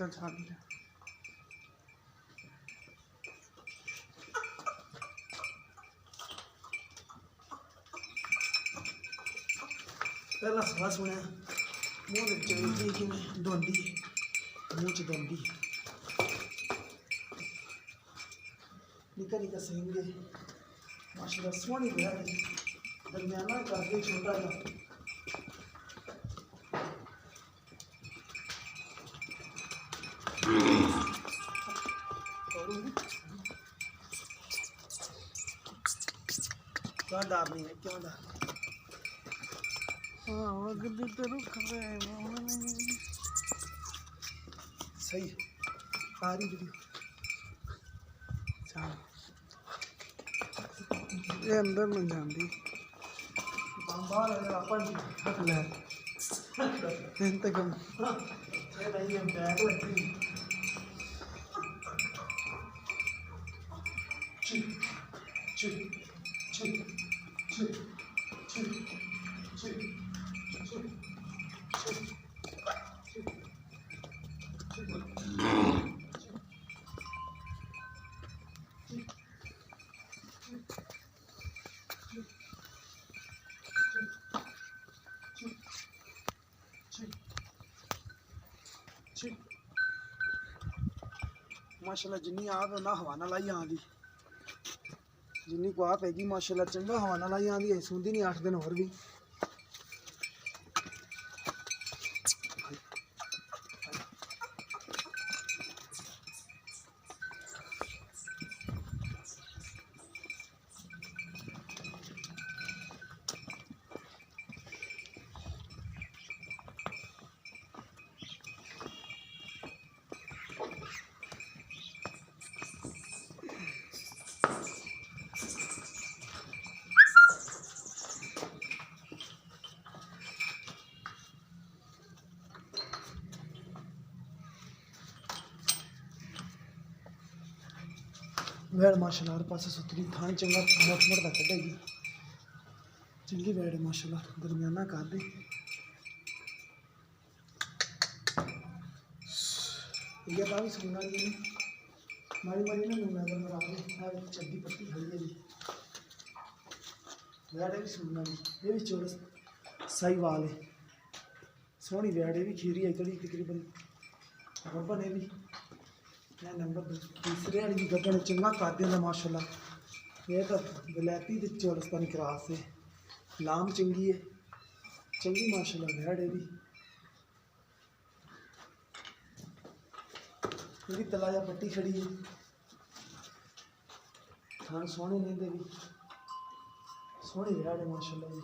चल छाड़ दे पहला सवा सुने मुँह चलती कि मैं डोंडी मुँह च डोंडी निका निका सेंगे माशाल्लाह सोहनी है दरमियाना करके छोटा जा क्या डर नहीं है क्यों डर हाँ गद्दी तो रुक रहे हैं सही आ रही वीडियो चल ये अंदर में जाती बाहर अपन ले इंतकाम ये नहीं हम बैग लगती चिक चिक चिक चिक चिक चिक माशाल्लाह जिन्नी आप ना हवा ना लाई आँदी जिन्नी को आप हैगी माशाल्लाह चंगा हवा ना लाई आँदी है सुनती नहीं 8 दिन और भी वैड़ माशाल्लाह हर पास सुथरी थान चंगा मोट मोट तक कटेगी चंगी वैड़ माशाल्लाह दरमियाना कर दे ये भी सुनना नहीं मारी मारी ना मुंह नजर में आवे चड्डी पट्टी खड़ी है जी वैड़ भी सुनना नहीं ये भी चोरस साहीवाल है सोहनी वैड़ भी खीरी है कड़ी तकरीबन गब्बन है भी मैं नंबर तीसरे वाली भी गब्बन चंगा कर दिया माशाल्लाह ये तो विलायती चौरस्तानी क्रास है लाम चंगी है चंगी माशाल्लाह वैड़ है भी ये तलाजा पट्टी खड़ी है थान सोहने लेंदे भी सोहनी वैड़ है माशाल्लाह जी